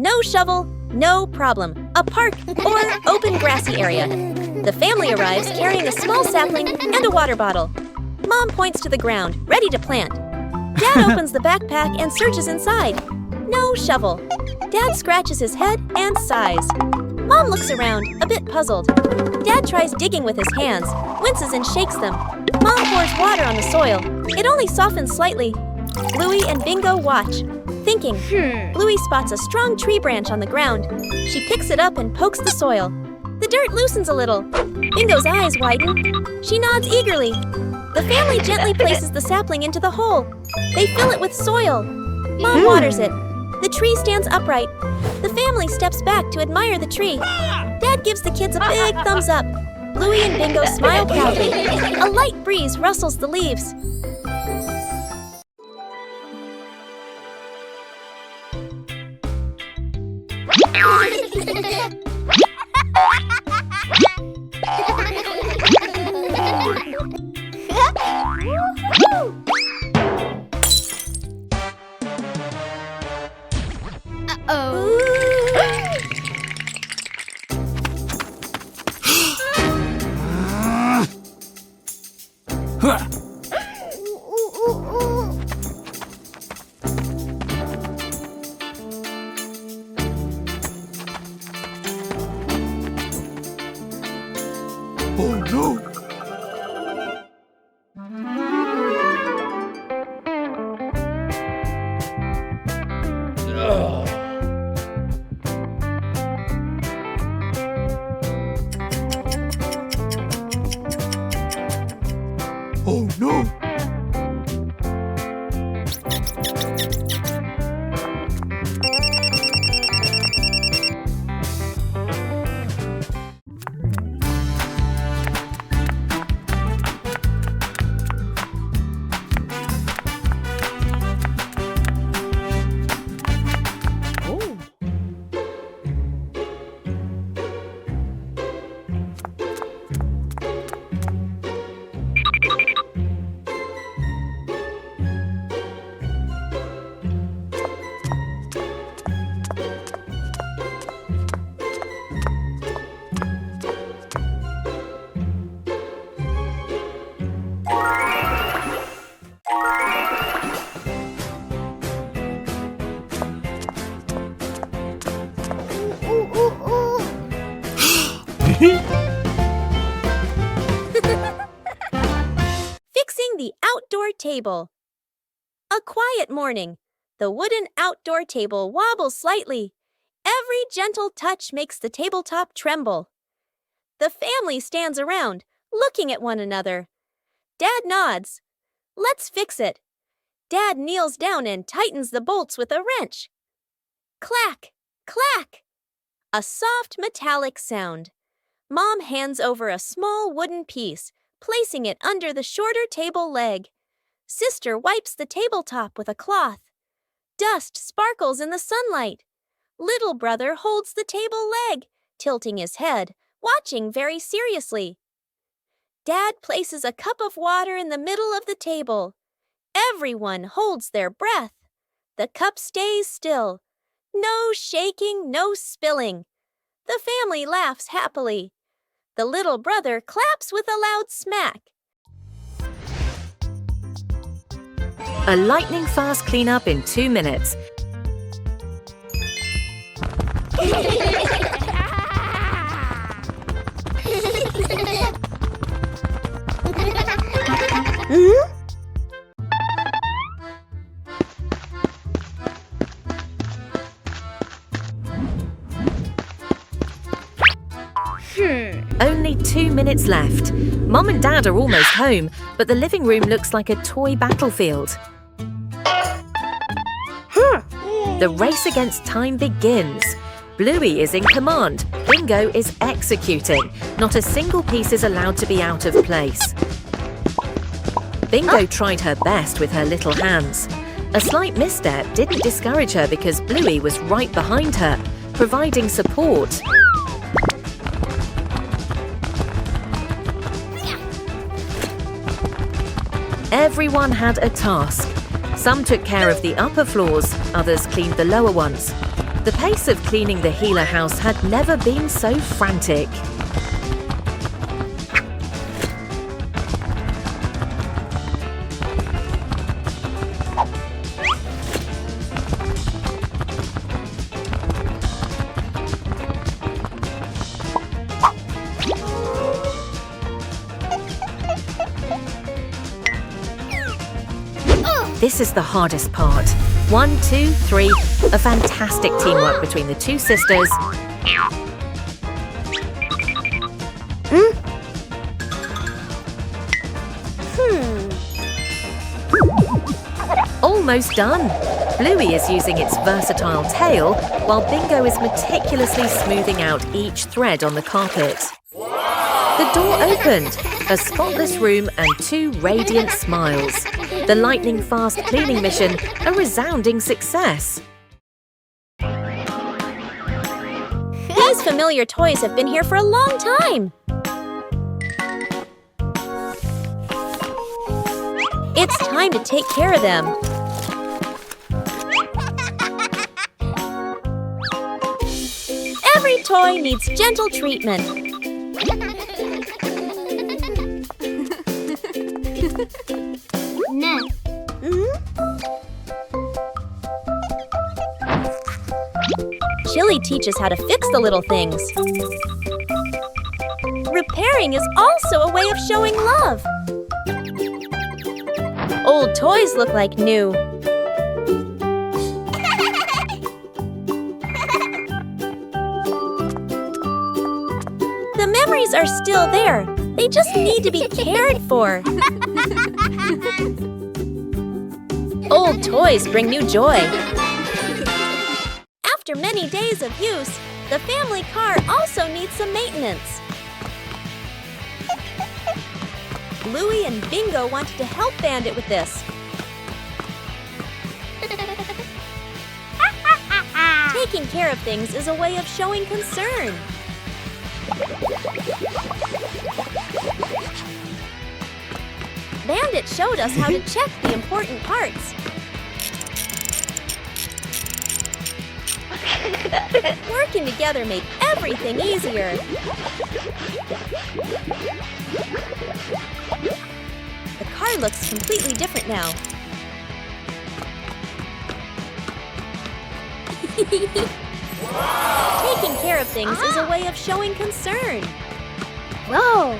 No shovel, no problem. A park or open grassy area. The family arrives carrying a small sapling and a water bottle. Mom points to the ground, ready to plant. Dad opens the backpack and searches inside. No shovel. Dad scratches his head and sighs. Mom looks around, a bit puzzled. Dad tries digging with his hands, winces and shakes them. Mom pours water on the soil. It only softens slightly. Bluey and Bingo watch, thinking. Bluey spots a strong tree branch on the ground. She picks it up and pokes the soil. The dirt loosens a little. Bingo's eyes widen. She nods eagerly. The family gently places the sapling into the hole. They fill it with soil. Mom waters it. The tree stands upright. The family steps back to admire the tree. Dad gives the kids a big thumbs up. Bluey and Bingo smile proudly. A light breeze rustles the leaves. Oh no! Oh no! Fixing the outdoor table. A quiet morning. The wooden outdoor table wobbles slightly. Every gentle touch makes the tabletop tremble. The family stands around, looking at one another. Dad nods. Let's fix it. Dad kneels down and tightens the bolts with a wrench. Clack, clack. A soft metallic sound. Mom hands over a small wooden piece, placing it under the shorter table leg. Sister wipes the tabletop with a cloth. Dust sparkles in the sunlight. Little brother holds the table leg, tilting his head, watching very seriously. Dad places a cup of water in the middle of the table. Everyone holds their breath. The cup stays still. No shaking, no spilling. The family laughs happily. The little brother claps with a loud smack. A lightning-fast cleanup in 2 minutes. Only 2 minutes left. Mom and Dad are almost home, but the living room looks like a toy battlefield. The race against time begins. Bluey is in command. Bingo is executing. Not a single piece is allowed to be out of place. Bingo tried her best with her little hands. A slight misstep didn't discourage her because Bluey was right behind her, providing support. Everyone had a task. Some took care of the upper floors, others cleaned the lower ones. The The pace of cleaning the Healer house had never been so frantic. This is the hardest part. 1, 2, 3. A fantastic teamwork between the two sisters. Almost done. Bluey is using its versatile tail, while Bingo is meticulously smoothing out each thread on the carpet. The door opened. A spotless room and 2 radiant smiles. The lightning-fast cleaning mission, a resounding success. These familiar toys have been here for a long time. It's time to take care of them. Every toy needs gentle treatment. Chili teaches how to fix the little things. Repairing is also a way of showing love. Old toys look like new. The memories are still there. They just need to be cared for. Old toys bring new joy. After many days of use, the family car also needs some maintenance. Bluey and Bingo wanted to help Bandit with this. Taking care of things is a way of showing concern. Bandit showed us how to check the important parts. Working together made everything easier. The car looks completely different now. Taking care of things is a way of showing concern. Whoa!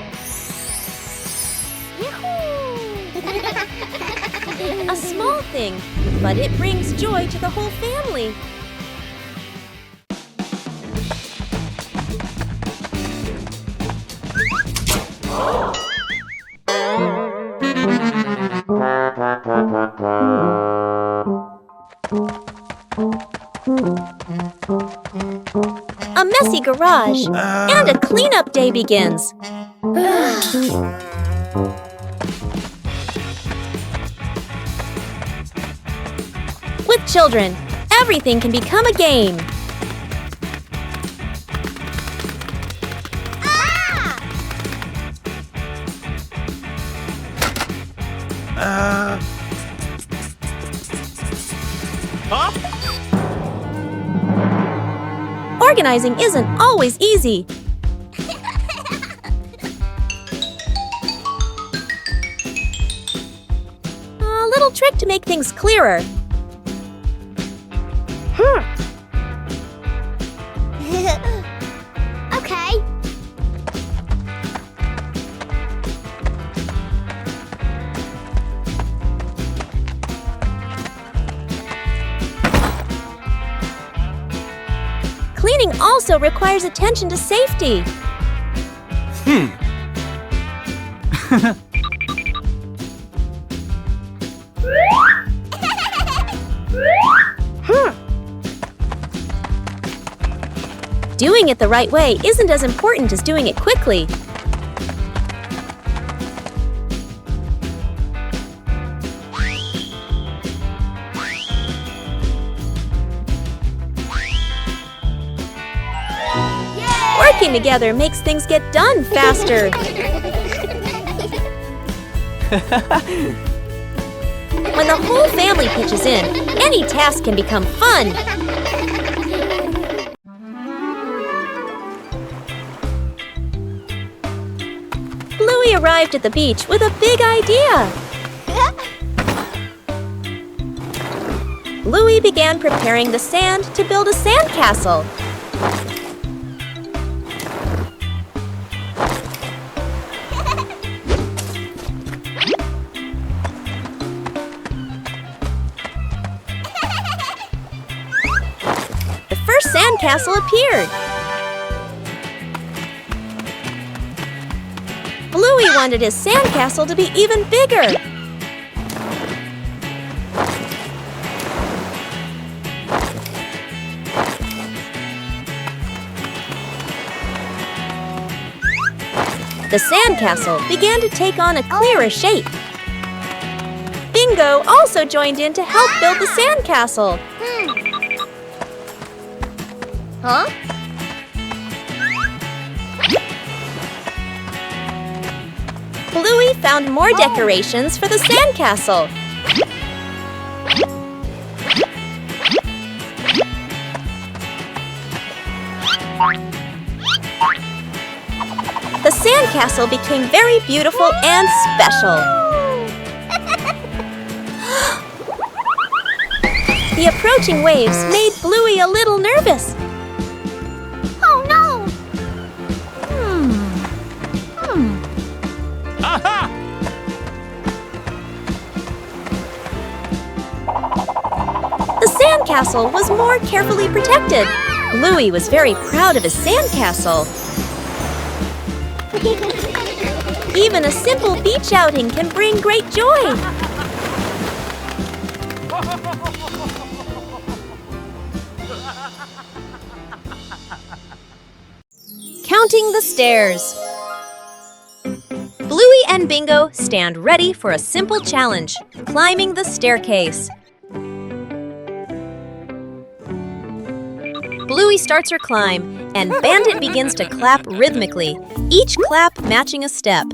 A small thing, but it brings joy to the whole family. A messy garage, and a cleanup day begins. With children, everything can become a game. Organizing isn't always easy. A little trick to make things clearer. Okay. Cleaning also requires attention to safety. Doing it the right way isn't as important as doing it quickly. Working together makes things get done faster. When the whole family pitches in, any task can become fun. Bluey arrived at the beach with a big idea. Bluey began preparing the sand to build a sandcastle. The first sandcastle appeared. Bluey wanted his sandcastle to be even bigger. The sandcastle began to take on a clearer shape. Bingo also joined in to help build the sandcastle. Huh? Bluey found more decorations for the sandcastle. The sandcastle became very beautiful and special. The approaching waves made Bluey a little nervous. Oh no! Aha! The sandcastle was more carefully protected. Bluey was very proud of his sandcastle. Even a simple beach outing can bring great joy. Counting the stairs. Bluey and Bingo stand ready for a simple challenge, climbing the staircase. Bluey starts her climb, and Bandit begins to clap rhythmically, each clap matching a step.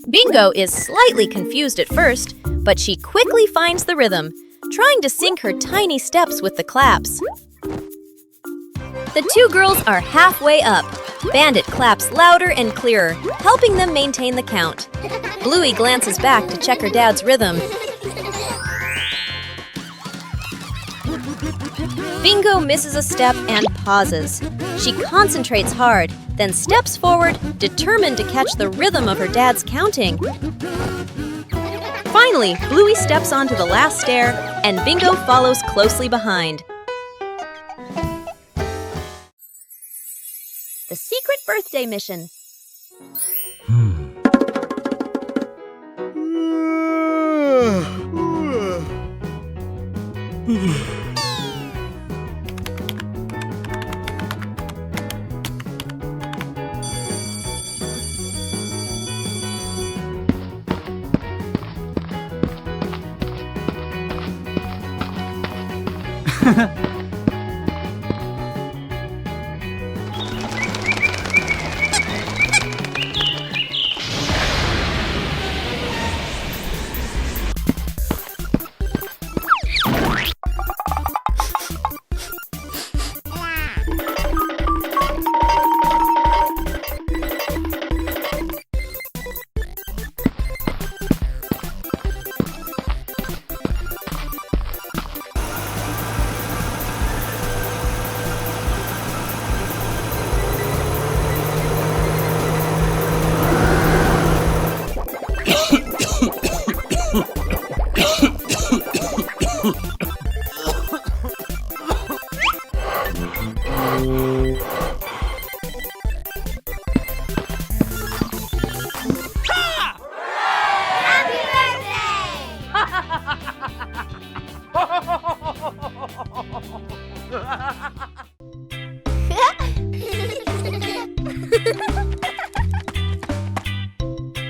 Bingo is slightly confused at first, but she quickly finds the rhythm, trying to sync her tiny steps with the claps. The two girls are halfway up. Bandit claps louder and clearer, helping them maintain the count. Bluey glances back to check her dad's rhythm. Bingo misses a step and pauses. She concentrates hard, then steps forward, determined to catch the rhythm of her dad's counting. Finally, Bluey steps onto the last stair, and Bingo follows closely behind. The secret birthday mission.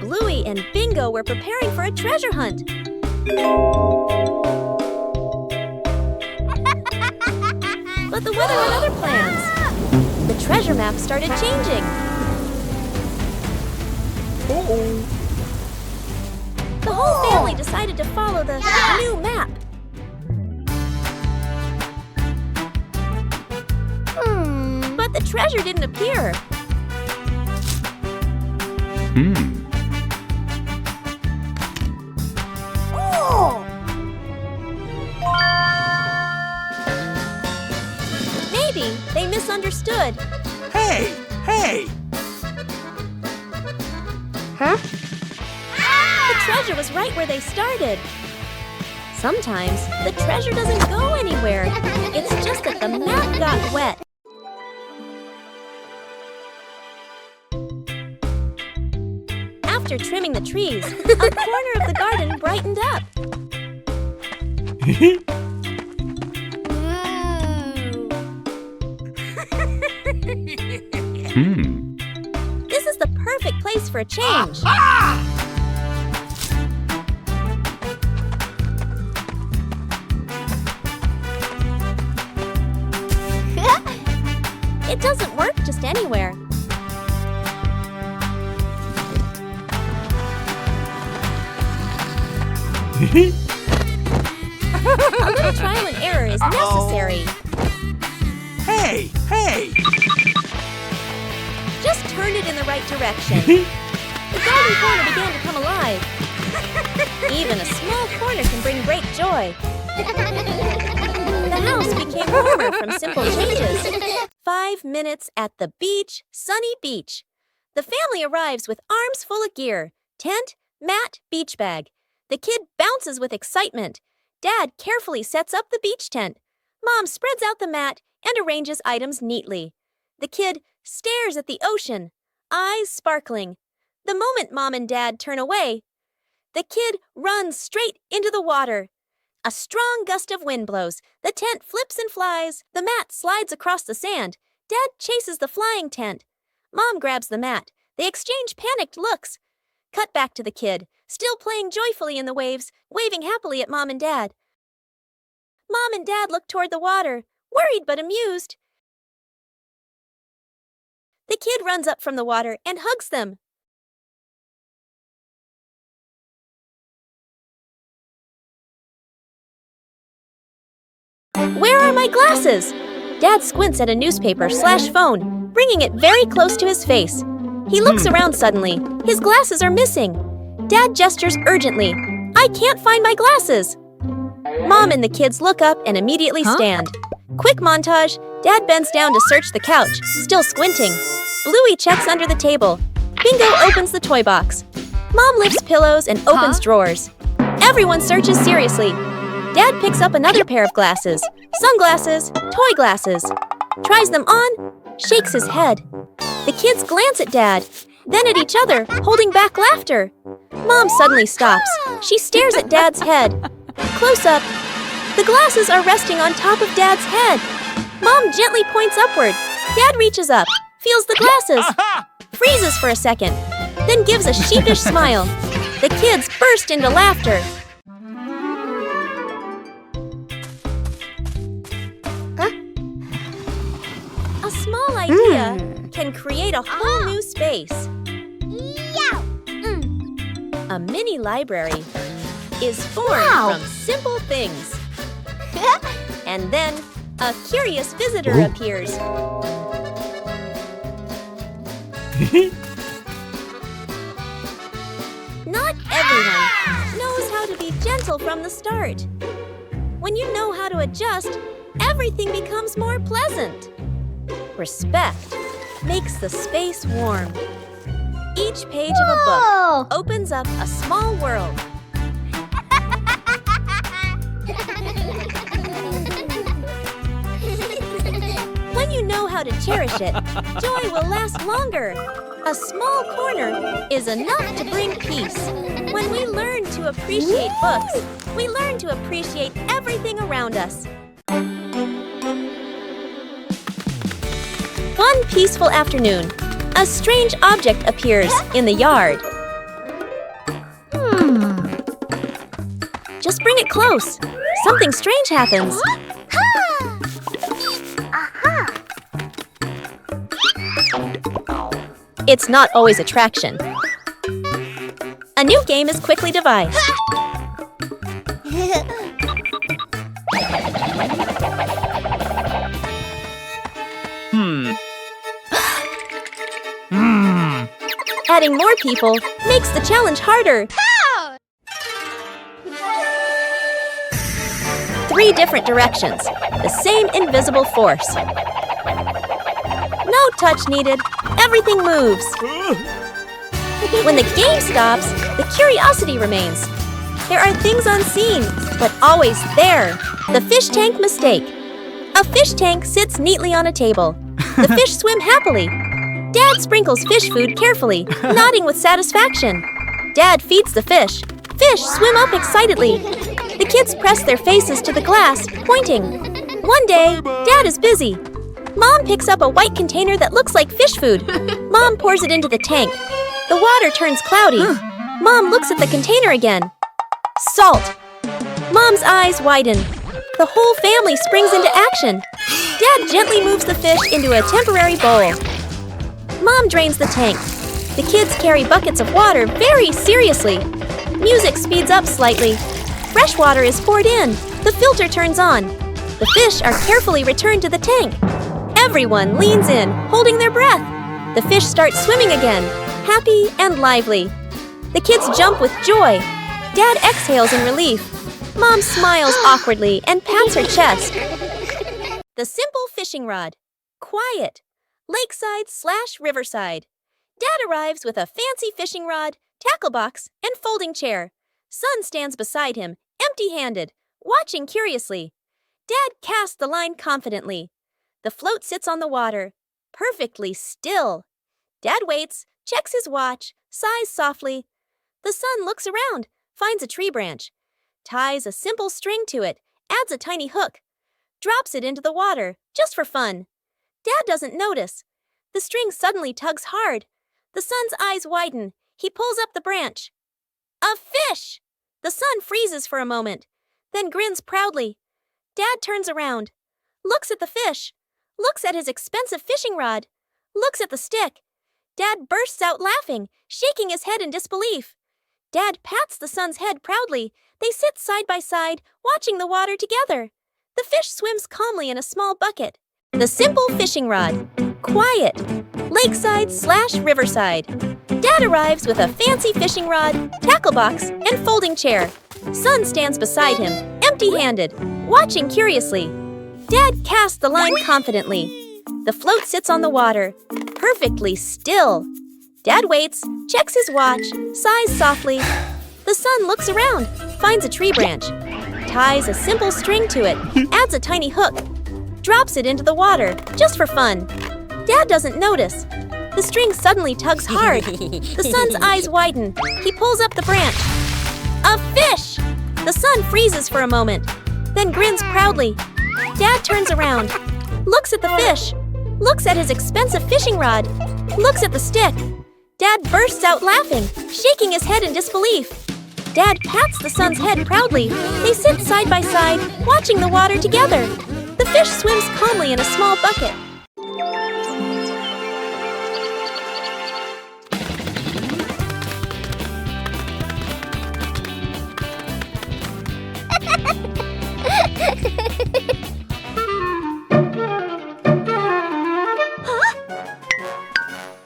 Bluey and Bingo were preparing for a treasure hunt. But the weather had other plans. The treasure map started changing. The whole family decided to follow the new map. But the treasure didn't appear. Maybe they misunderstood. Hey! Hey! Huh? The treasure was right where they started. Sometimes the treasure doesn't go anywhere. It's just that the mat got wet. After trimming the trees, a corner of the garden brightened up. This is the perfect place for a change. It doesn't work just anywhere. A little trial and error is necessary. Hey! Hey! Just turn it in the right direction. The garden corner began to come alive. Even a small corner can bring great joy. The house became warmer from simple changes. 5 minutes at the beach, sunny beach. The family arrives with arms full of gear. Tent, mat, beach bag. The kid bounces with excitement. Dad carefully sets up the beach tent. Mom spreads out the mat and arranges items neatly. The kid stares at the ocean, eyes sparkling. The moment Mom and Dad turn away, the kid runs straight into the water. A strong gust of wind blows. The tent flips and flies. The mat slides across the sand. Dad chases the flying tent. Mom grabs the mat. They exchange panicked looks. Cut back to the kid, still playing joyfully in the waves, waving happily at Mom and Dad. Mom and Dad look toward the water, worried but amused. The kid runs up from the water and hugs them. Where are my glasses? Dad squints at a newspaper/phone, bringing it very close to his face. He looks around suddenly. His glasses are missing. Dad gestures urgently. I can't find my glasses. Mom and the kids look up and immediately stand. Quick montage. Dad bends down to search the couch, still squinting. Bluey checks under the table. Bingo opens the toy box. Mom lifts pillows and opens drawers. Everyone searches seriously. Dad picks up another pair of glasses. Sunglasses, toy glasses. Tries them on, shakes his head. The kids glance at Dad, then at each other, holding back laughter. Mom suddenly stops. She stares at Dad's head. Close up. The glasses are resting on top of Dad's head. Mom gently points upward. Dad reaches up, feels the glasses, freezes for a second, then gives a sheepish smile. The kids burst into laughter. A small idea can create a whole new space. A mini library is formed from simple things. And then a curious visitor appears. Not everyone knows how to be gentle from the start. When you know how to adjust, everything becomes more pleasant. Respect makes the space warm. Each page of a book opens up a small world. When you know how to cherish it, joy will last longer. A small corner is enough to bring peace. When we learn to appreciate books, we learn to appreciate everything around us. One peaceful afternoon, a strange object appears in the yard. Just bring it close. Something strange happens. It's not always attraction. A new game is quickly devised. Adding more people makes the challenge harder. 3 different directions, the same invisible force. No touch needed, everything moves. When the game stops, the curiosity remains. There are things unseen, but always there. The fish tank mistake. A fish tank sits neatly on a table. The fish swim happily. Dad sprinkles fish food carefully, nodding with satisfaction. Dad feeds the fish. Fish swim up excitedly. The kids press their faces to the glass, pointing. One day, Dad is busy. Mom picks up a white container that looks like fish food. Mom pours it into the tank. The water turns cloudy. Mom looks at the container again. Salt. Mom's eyes widen. The whole family springs into action. Dad gently moves the fish into a temporary bowl. Mom drains the tank. The kids carry buckets of water very seriously. Music speeds up slightly. Fresh water is poured in. The filter turns on. The fish are carefully returned to the tank. Everyone leans in, holding their breath. The fish start swimming again, happy and lively. The kids jump with joy. Dad exhales in relief. Mom smiles awkwardly and pats her chest. The simple fishing rod. Quiet. Lakeside/riverside. Dad arrives with a fancy fishing rod, tackle box, and folding chair. Son stands beside him, empty-handed, watching curiously. Dad casts the line confidently. The float sits on the water, perfectly still. Dad waits, checks his watch, sighs softly. The son looks around, finds a tree branch, ties a simple string to it, adds a tiny hook, drops it into the water, just for fun. Dad doesn't notice. The string suddenly tugs hard. The son's eyes widen. He pulls up the branch. A fish! The son freezes for a moment, then grins proudly. Dad turns around, looks at the fish, looks at his expensive fishing rod, looks at the stick. Dad bursts out laughing, shaking his head in disbelief. Dad pats the son's head proudly. They sit side by side, watching the water together. The fish swims calmly in a small bucket. The simple fishing rod. Quiet. Lakeside/riverside. Dad arrives with a fancy fishing rod, tackle box, and folding chair. Son stands beside him, empty-handed, watching curiously. Dad casts the line confidently. The float sits on the water, perfectly still. Dad waits, checks his watch, sighs softly. The son looks around, finds a tree branch, ties a simple string to it, adds a tiny hook, drops it into the water, just for fun. Dad doesn't notice. The string suddenly tugs hard. The son's eyes widen. He pulls up the branch. A fish! The son freezes for a moment, then grins proudly. Dad turns around, looks at the fish, looks at his expensive fishing rod, looks at the stick. Dad bursts out laughing, shaking his head in disbelief. Dad pats the son's head proudly. They sit side by side, watching the water together. The fish swims calmly in a small bucket.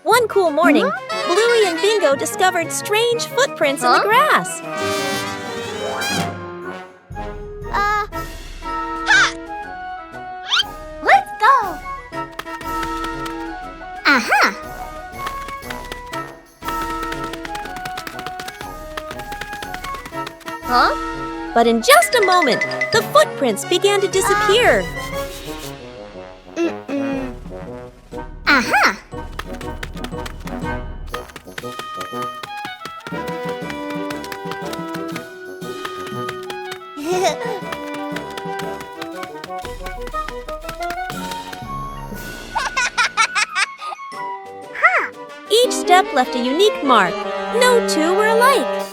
One cool morning, Bluey and Bingo discovered strange footprints in the grass. Let's go. Aha. Huh? But in just a moment, the footprints began to disappear. Aha. Each step left a unique mark. No two were alike.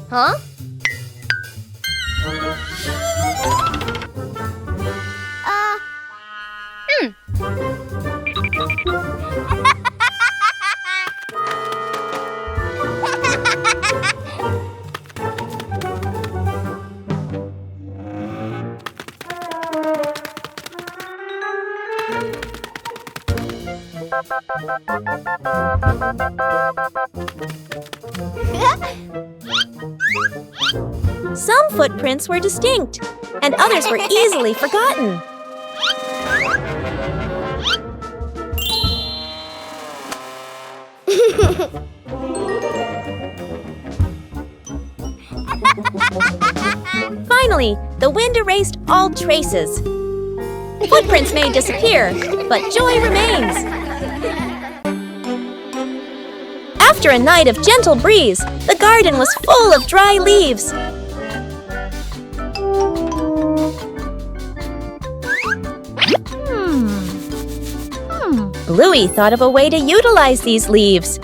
Huh? Some footprints were distinct, and others were easily forgotten. Finally, the wind erased all traces. Footprints may disappear, but joy remains. After a night of gentle breeze, the garden was full of dry leaves. Bluey thought of a way to utilize these leaves.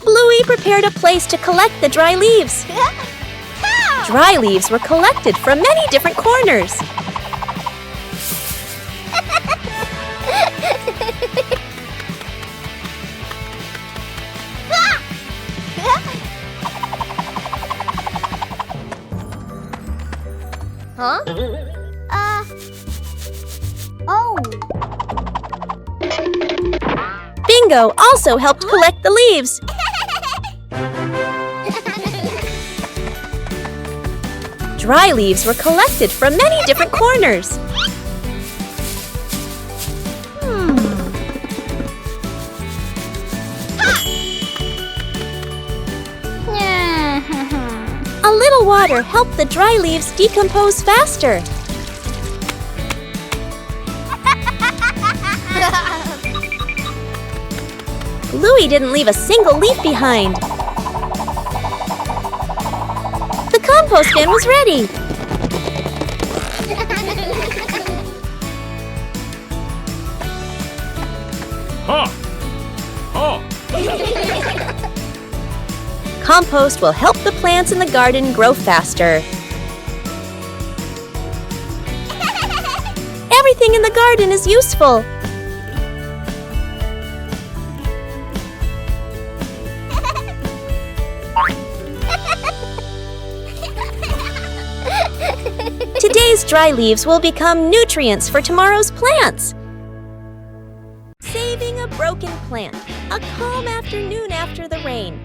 Bluey prepared a place to collect the dry leaves. Dry leaves were collected from many different corners. Huh? Oh. Bingo also helped collect the leaves. Dry leaves were collected from many different corners. A little water helped the dry leaves decompose faster. Bluey didn't leave a single leaf behind. The compost bin was ready. Huh. Huh. Compost will help the plants in the garden grow faster. Everything in the garden is useful. Today's dry leaves will become nutrients for tomorrow's plants. Saving a broken plant. A calm afternoon after the rain.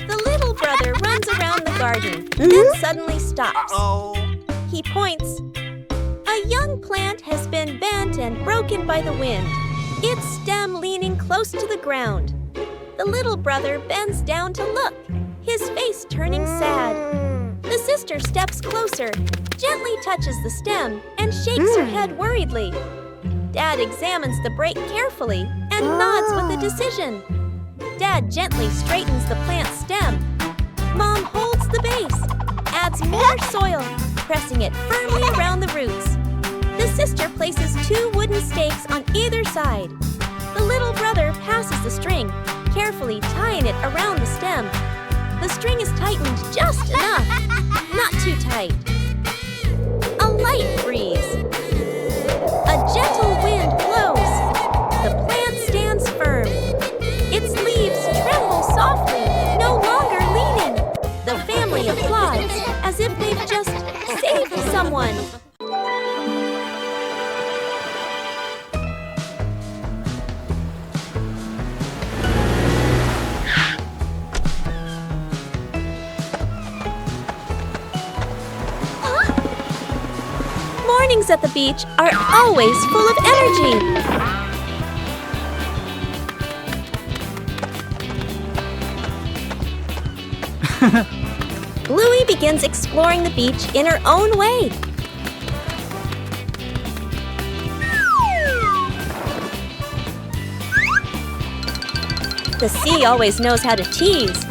The little brother runs around the garden, then suddenly stops. He points. A young plant has been bent and broken by the wind, its stem leaning close to the ground. The little brother bends down to look, his face turning sad. The sister steps closer, gently touches the stem, and shakes her head worriedly. Dad examines the break carefully and nods with a decision. Dad gently straightens the plant's stem. Mom holds the base, adds more soil, pressing it firmly around the roots. The sister places 2 wooden stakes on either side. The little brother passes the string, carefully tying it around the stem. The string is tightened just enough, not too tight. A light breeze. A gentle wind blows. The plant stands firm. Its leaves tremble softly, no longer leaning. The family applauds as if they've just saved someone. Mornings at the beach are always full of energy. Bluey begins exploring the beach in her own way. The sea always knows how to tease.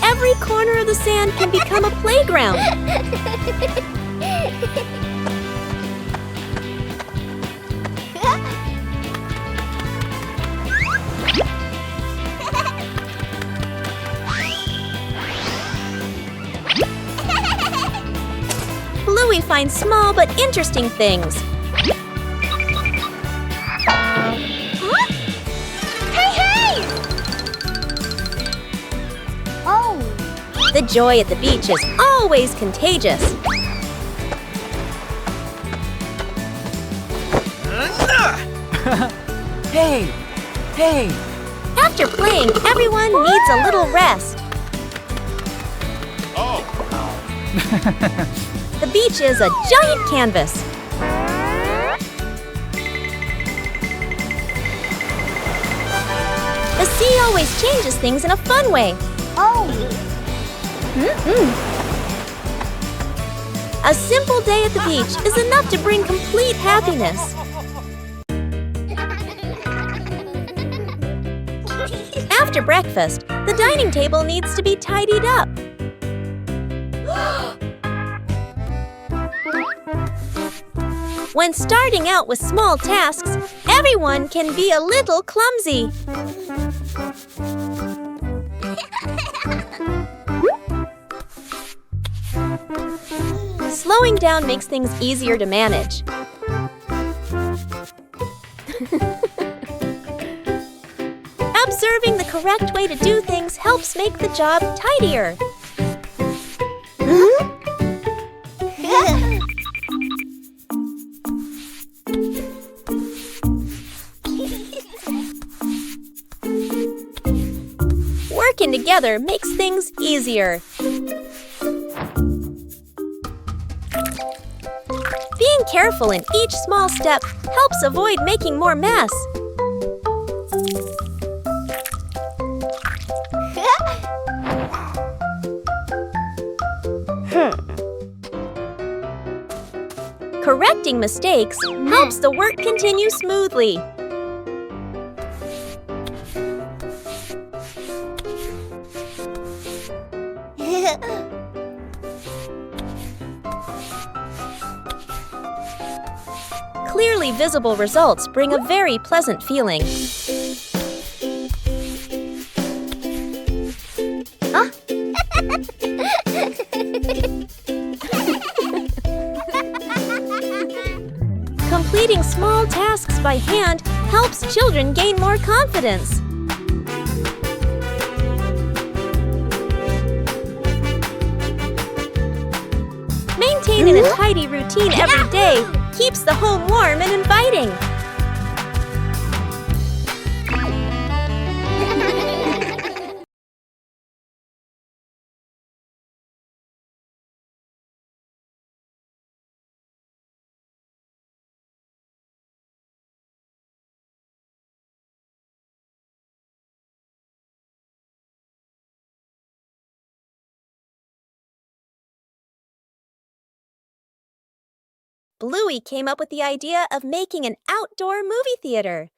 Every corner of the sand can become a playground. Bluey finds small but interesting things. The joy at the beach is always contagious. Hey! Hey! After playing, everyone needs a little rest. Oh. The beach is a giant canvas. The sea always changes things in a fun way. Oh. A simple day at the beach is enough to bring complete happiness. After breakfast, the dining table needs to be tidied up. When starting out with small tasks, everyone can be a little clumsy. Slowing down makes things easier to manage. Observing the correct way to do things helps make the job tidier. Working together makes things easier. Being careful in each small step helps avoid making more mess. Correcting mistakes helps the work continue smoothly. Clearly visible results bring a very pleasant feeling. Completing small tasks by hand helps children gain more confidence. Maintaining a tidy routine every day keeps the home warm and inviting. Bluey came up with the idea of making an outdoor movie theater.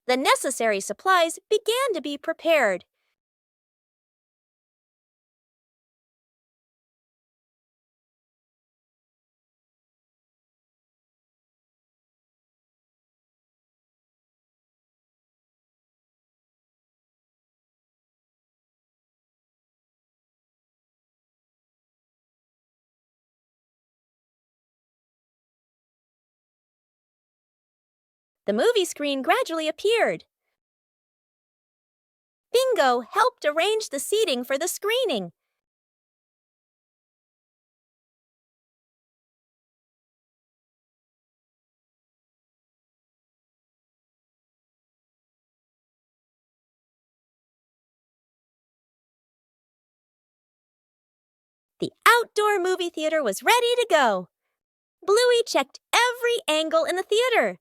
The necessary supplies began to be prepared. The movie screen gradually appeared. Bingo helped arrange the seating for the screening. The outdoor movie theater was ready to go. Bluey checked every angle in the theater.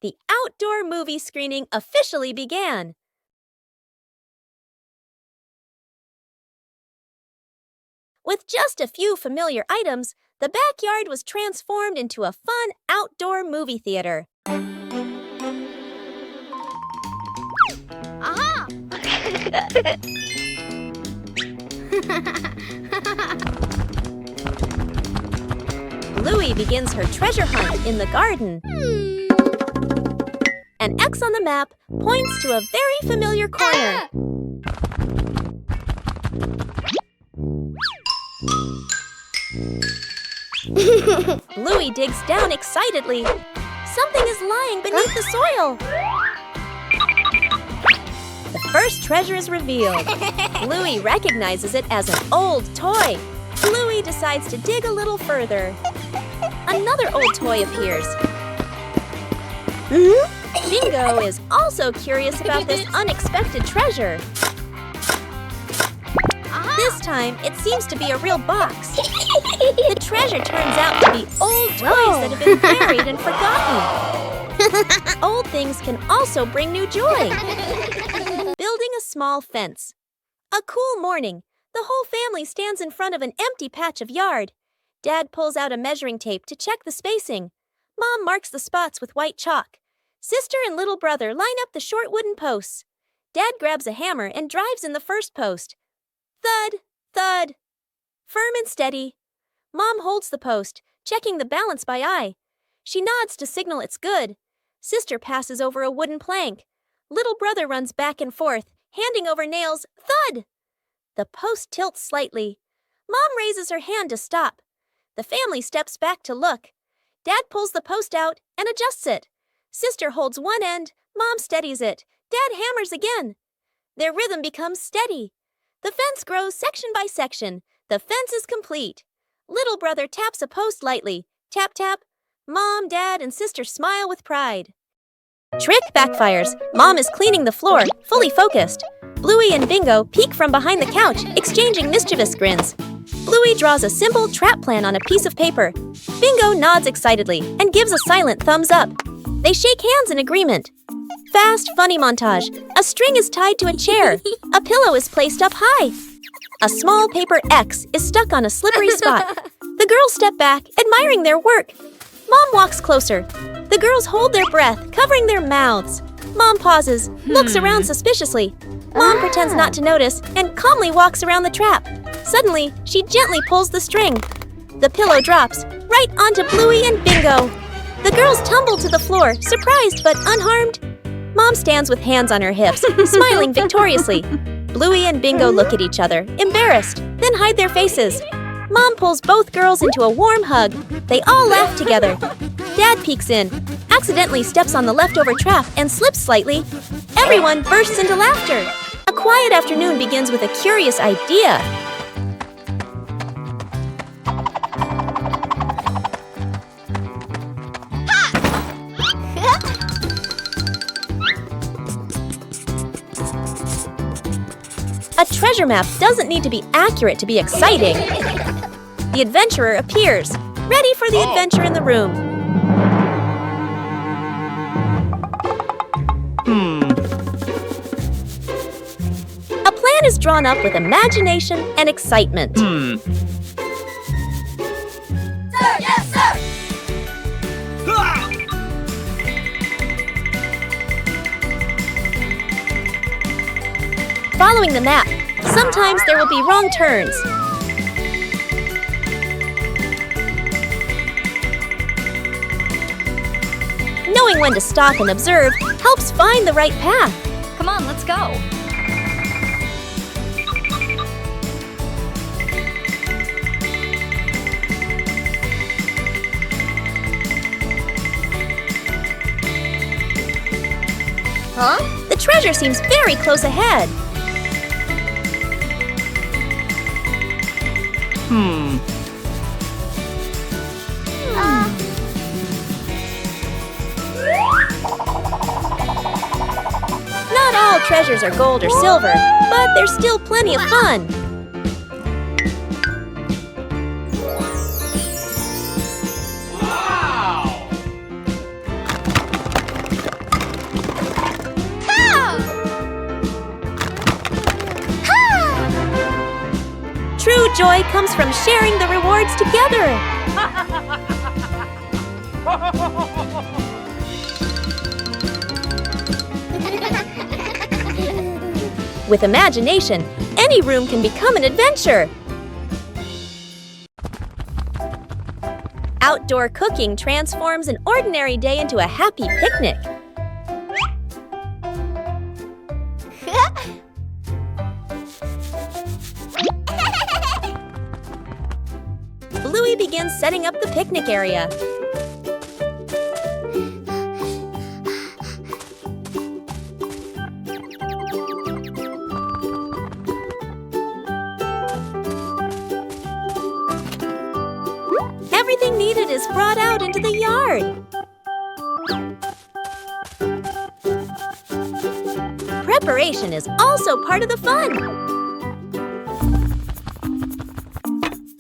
The outdoor movie screening officially began. With just a few familiar items, the backyard was transformed into a fun outdoor movie theater. Aha! Bluey begins her treasure hunt in the garden. An X on the map points to a very familiar corner. Bluey digs down excitedly. Something is lying beneath the soil. The first treasure is revealed. Bluey recognizes it as an old toy. Bluey decides to dig a little further. Another old toy appears. Bingo is also curious about this unexpected treasure. This time, it seems to be a real box. The treasure turns out to be old toys that have been buried and forgotten. Old things can also bring new joy. Building a small fence. A cool morning, the whole family stands in front of an empty patch of yard. Dad pulls out a measuring tape to check the spacing. Mom marks the spots with white chalk. Sister and little brother line up the short wooden posts. Dad grabs a hammer and drives in the first post. Thud, thud. Firm and steady. Mom holds the post, checking the balance by eye. She nods to signal it's good. Sister passes over a wooden plank. Little brother runs back and forth, handing over nails. Thud! The post tilts slightly. Mom raises her hand to stop. The family steps back to look. Dad pulls the post out and adjusts it. Sister holds one end. Mom steadies it. Dad hammers again. Their rhythm becomes steady. The fence grows section by section. The fence is complete. Little brother taps a post lightly. Tap, tap. Mom, Dad, and Sister smile with pride. Trick backfires. Mom is cleaning the floor, fully focused. Bluey and Bingo peek from behind the couch, exchanging mischievous grins. Bluey draws a simple trap plan on a piece of paper. Bingo nods excitedly and gives a silent thumbs up. They shake hands in agreement. Fast, funny montage. A string is tied to a chair. A pillow is placed up high. A small paper X is stuck on a slippery spot. The girls step back, admiring their work. Mom walks closer. The girls hold their breath, covering their mouths. Mom pauses, looks around suspiciously. Mom pretends not to notice and calmly walks around the trap. Suddenly, she gently pulls the string. The pillow drops, right onto Bluey and Bingo. The girls tumble to the floor, surprised but unharmed. Mom stands with hands on her hips, smiling victoriously. Bluey and Bingo look at each other, embarrassed, then hide their faces. Mom pulls both girls into a warm hug. They all laugh together. Dad peeks in, accidentally steps on the leftover trap and slips slightly. Everyone bursts into laughter. A quiet afternoon begins with a curious idea. A treasure map doesn't need to be accurate to be exciting. The adventurer appears, ready for the adventure in the room. A plan is drawn up with imagination and excitement. Sir, yes, sir! Following the map, sometimes there will be wrong turns. Knowing when to stop and observe helps find the right path. Come on, let's go. Huh? The treasure seems very close ahead. Not all treasures are gold or silver, but there's still plenty of fun. True joy comes from sharing the rewards together. With imagination, any room can become an adventure. Outdoor cooking transforms an ordinary day into a happy picnic. Bluey begins setting up the picnic area. Everything needed is brought out into the yard. Preparation is also part of the fun.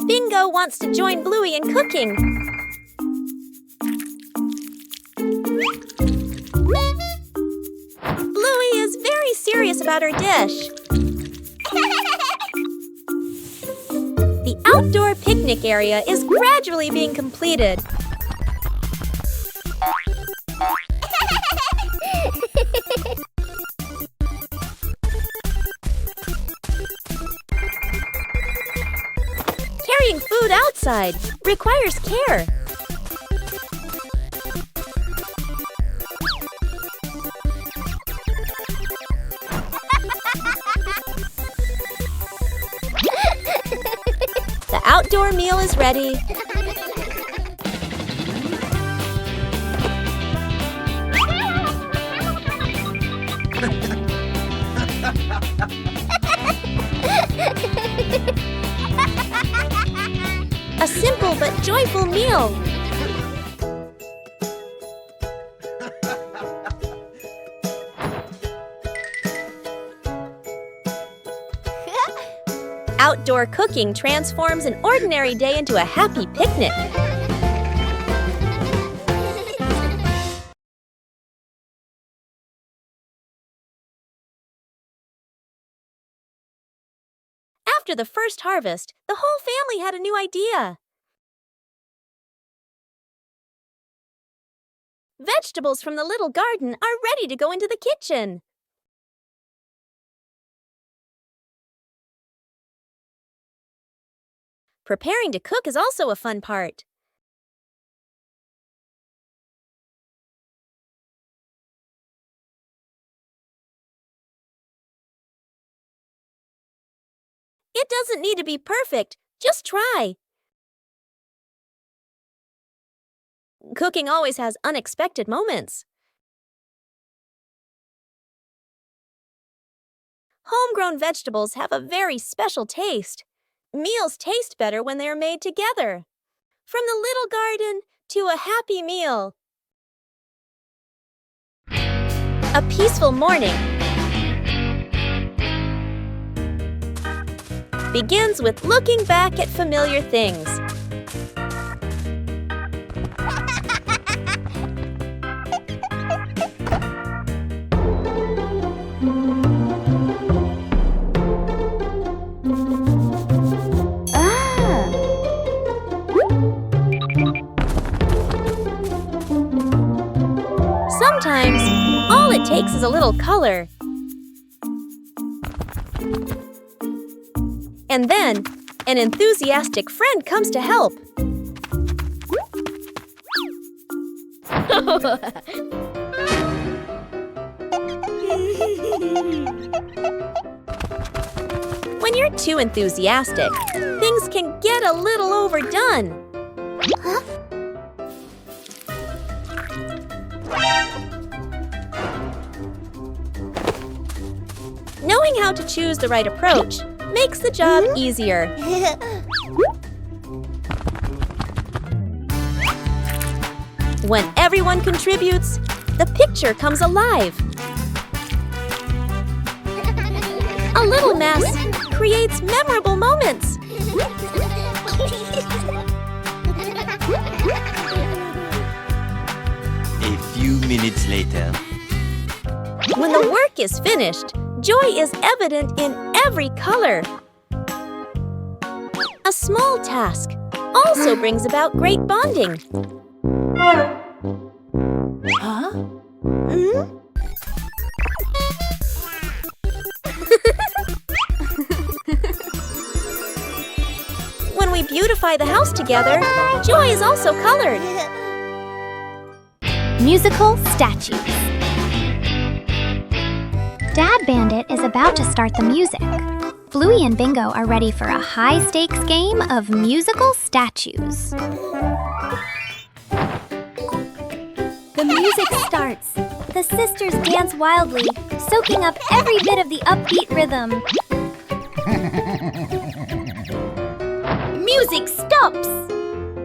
Bingo wants to join Bluey in cooking. Bluey is very serious about her dish. The outdoor picnic area is gradually being completed. Carrying food outside requires care. The outdoor meal is ready. A simple but joyful meal. Outdoor cooking transforms an ordinary day into a happy picnic. After the first harvest, the whole family had a new idea. Vegetables from the little garden are ready to go into the kitchen. Preparing to cook is also a fun part. It doesn't need to be perfect, just try. Cooking always has unexpected moments. Homegrown vegetables have a very special taste. Meals taste better when they are made together. From the little garden to a happy meal. A peaceful morning begins with looking back at familiar things. Sometimes, all it takes is a little color. And then, an enthusiastic friend comes to help. When you're too enthusiastic, things can get a little overdone. Knowing how to choose the right approach makes the job easier. When everyone contributes, the picture comes alive. A little mess creates memorable moments. A few minutes later. When the work is finished, joy is evident in every color. A small task also brings about great bonding. Huh? When we beautify the house together, joy is also colored. Musical statues. Dad Bandit is about to start the music. Bluey and Bingo are ready for a high-stakes game of musical statues. The music starts. The sisters dance wildly, soaking up every bit of the upbeat rhythm. Music stops!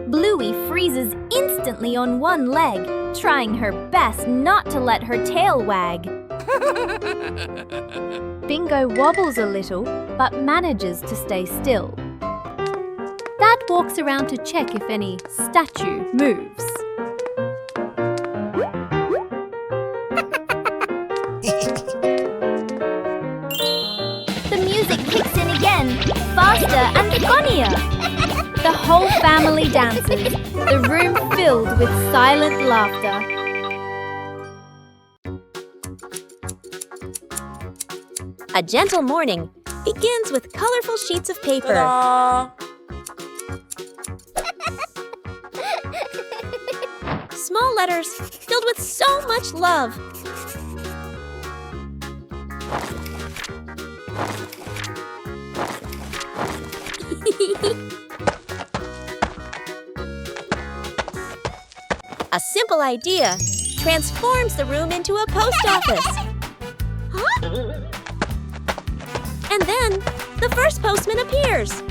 Bluey freezes instantly on one leg, trying her best not to let her tail wag. Bingo wobbles a little, but manages to stay still. Dad walks around to check if any statue moves. The music kicks in again, faster and funnier. The whole family dances, the room filled with silent laughter. A gentle morning begins with colorful sheets of paper. Small letters filled with so much love. A simple idea transforms the room into a post office. Huh? And then, the first postman appears.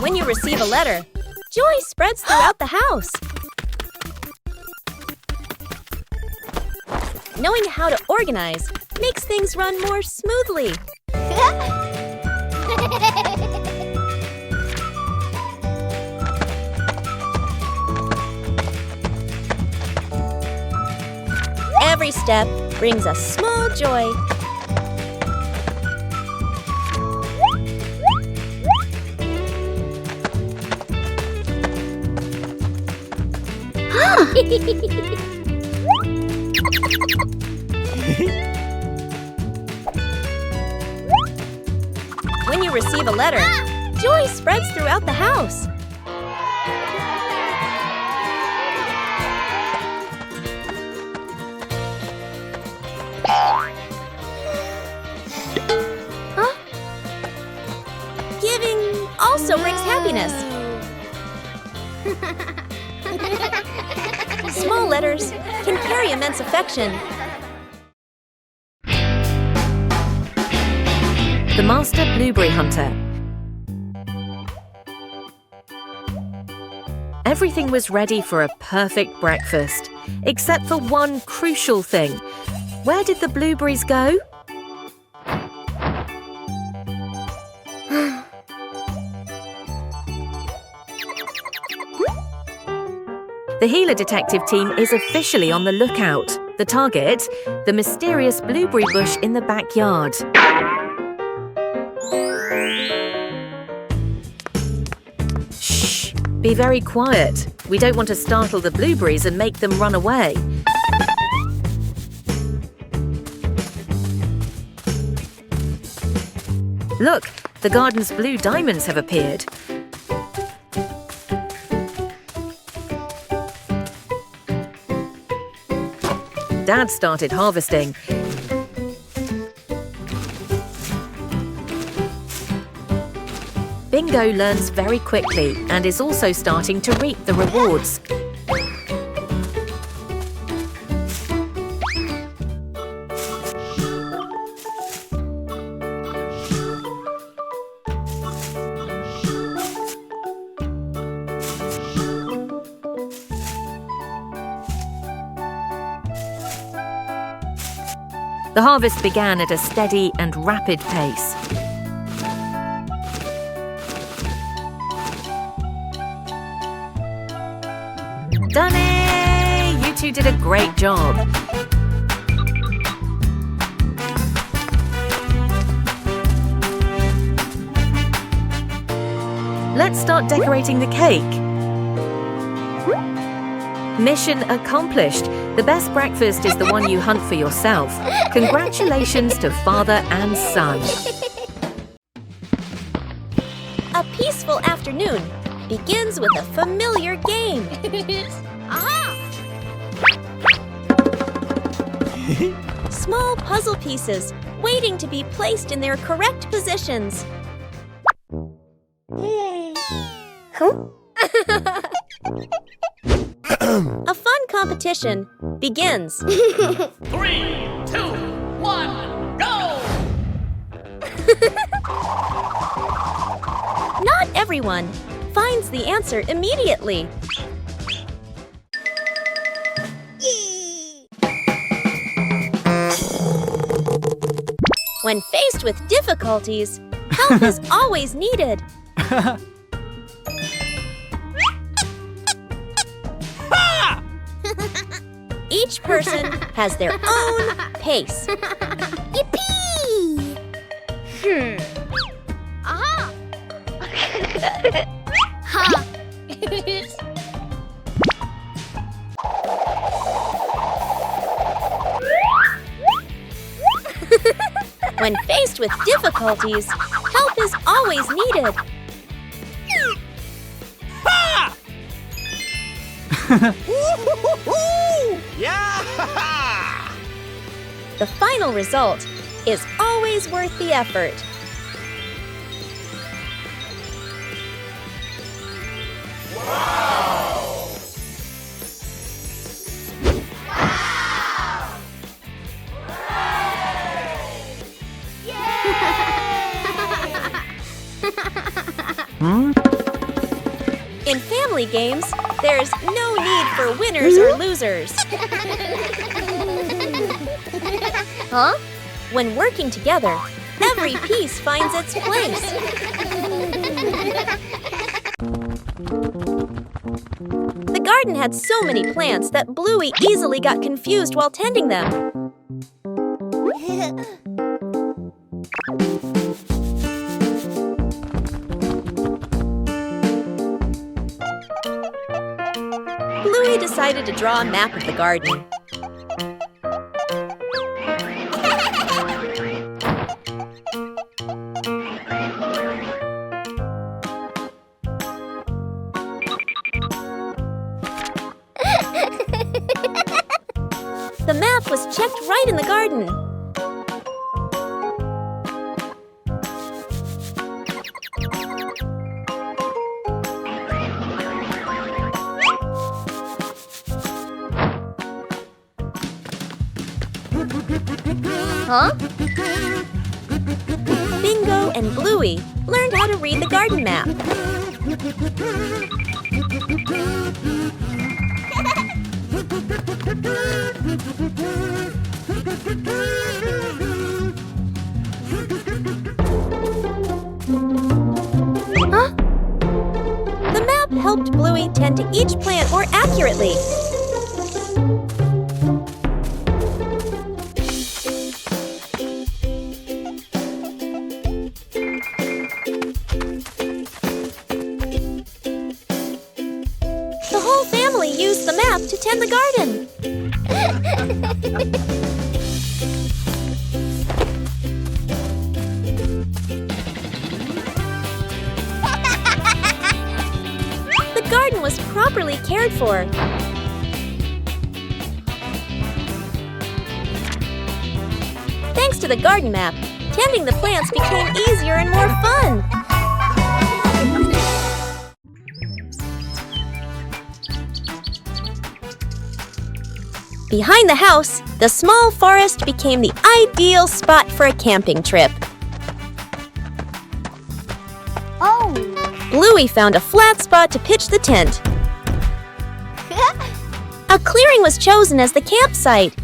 When you receive a letter, joy spreads throughout the house. Knowing how to organize makes things run more smoothly. Every step brings a small joy. When you receive a letter, joy spreads throughout the house. Huh? Giving also brings happiness. Small letters can carry immense affection. The Master Blueberry Hunter. Everything was ready for a perfect breakfast, except for one crucial thing. Where did the blueberries go? The Healer Detective team is officially on the lookout. The target, the mysterious blueberry bush in the backyard. Shh! Be very quiet. We don't want to startle the blueberries and make them run away. Look, the garden's blue diamonds have appeared. Dad started harvesting. Bingo learns very quickly and is also starting to reap the rewards. The harvest began at a steady and rapid pace. Done it! You two did a great job. Let's start decorating the cake. Mission accomplished. The best breakfast is the one you hunt for yourself. Congratulations to father and son. peaceful afternoon begins with a familiar game. Small puzzle pieces waiting to be placed in their correct positions. A fun competition begins. 3, 2, 1, go! Not everyone finds the answer immediately. When faced with difficulties, help is always needed. Each person has their own pace. Yippee! Aha! Ha! When faced with difficulties, help is always needed. Yeah! The final result is always worth the effort. In family games, there's no need for winners or losers. Huh? When working together, every piece finds its place. The garden had so many plants that Bluey easily got confused while tending them. Bluey decided to draw a map of the garden. The map was checked right in the garden. Huh? Bingo and Bluey learned how to read the garden map. Huh? The map helped Bluey tend to each plant more accurately. The whole family used the map to tend the garden. The garden was properly cared for. Thanks to the garden map, tending the plants became easier and more fun. Behind the house, the small forest became the ideal spot for a camping trip. Oh! Bluey found a flat spot to pitch the tent. A clearing was chosen as the campsite.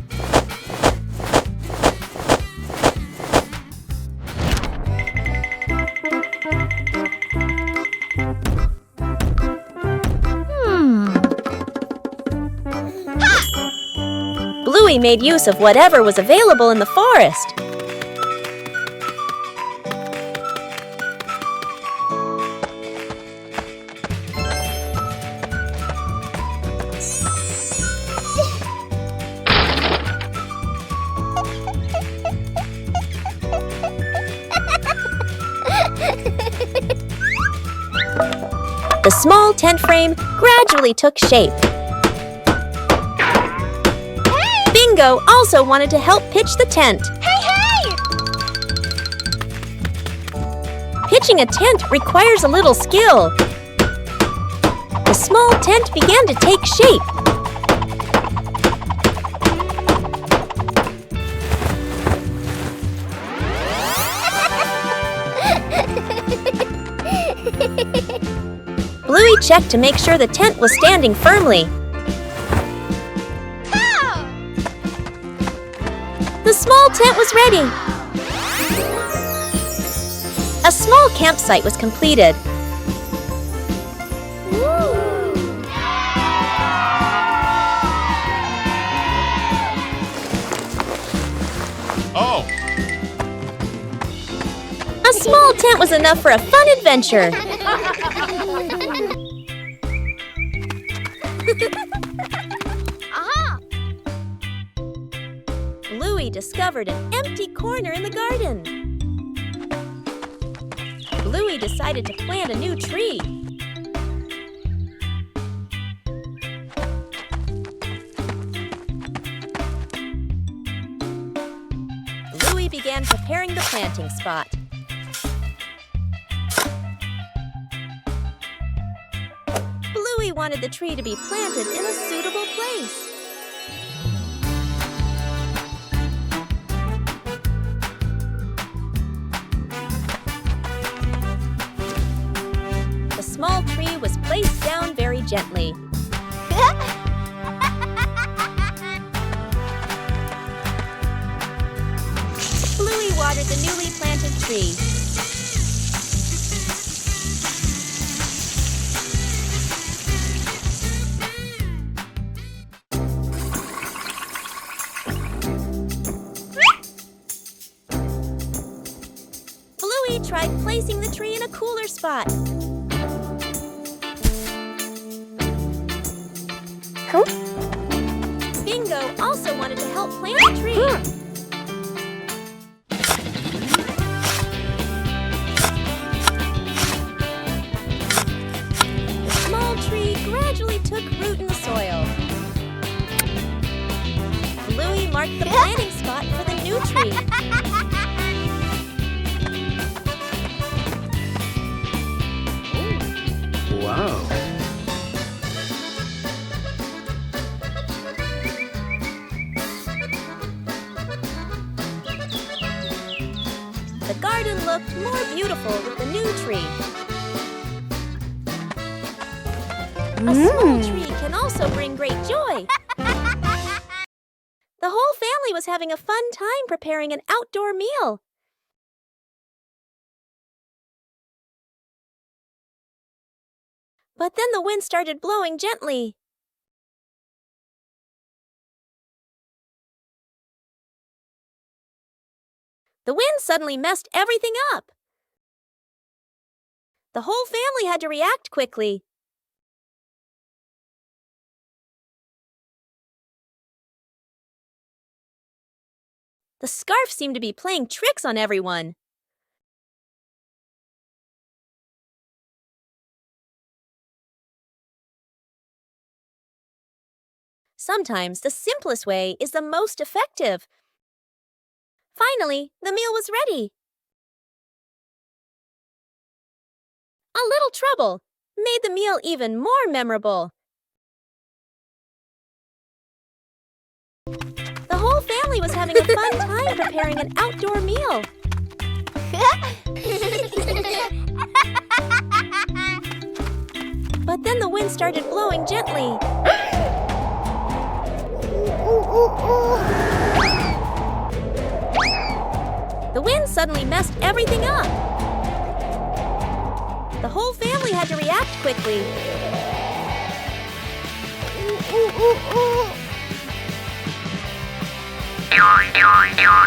Bluey made use of whatever was available in the forest. The small tent frame gradually took shape. Bingo also wanted to help pitch the tent. Pitching a tent requires a little skill. The small tent began to take shape. Bluey checked to make sure the tent was standing firmly. The small tent was ready. A small campsite was completed. Oh. A small tent was enough for a fun adventure. Bluey discovered an empty corner in the garden. Bluey decided to plant a new tree. Bluey began preparing the planting spot. Bluey wanted the tree to be planted in a suitable place. The small tree was placed down very gently. Bluey watered the newly planted tree. Bluey tried placing the tree in a cooler spot. Bingo also wanted to help plant the tree. The small tree gradually took root in the soil. Bluey marked the planting spot for the new tree. Wow. The garden looked more beautiful with the new tree. A small tree can also bring great joy. The whole family was having a fun time preparing an outdoor meal. But then the wind started blowing gently. The wind suddenly messed everything up. The whole family had to react quickly. The scarf seemed to be playing tricks on everyone. Sometimes the simplest way is the most effective. Finally, the meal was ready. A little trouble made the meal even more memorable. The whole family was having a fun time preparing an outdoor meal. But then the wind started blowing gently. The wind suddenly messed everything up. The whole family had to react quickly.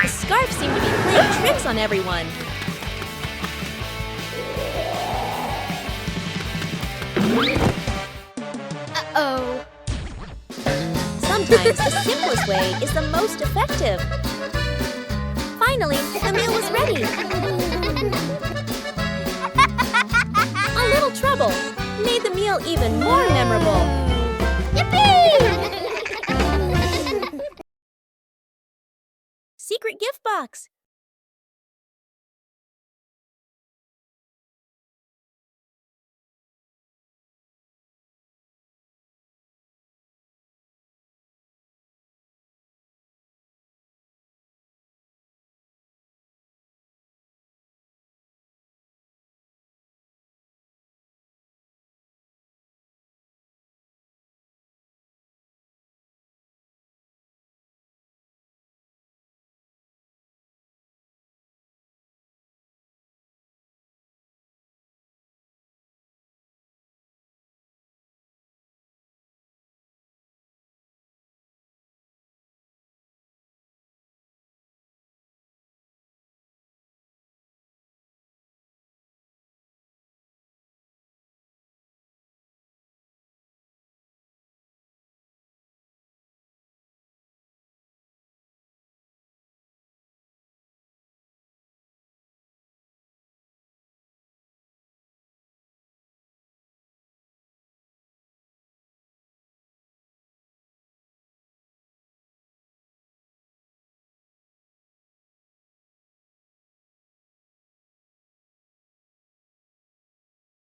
The scarf seemed to be playing tricks on everyone. Uh-oh. Sometimes the simplest way is the most effective. Finally, the meal was ready. A little trouble made the feel even more memorable. Secret gift box.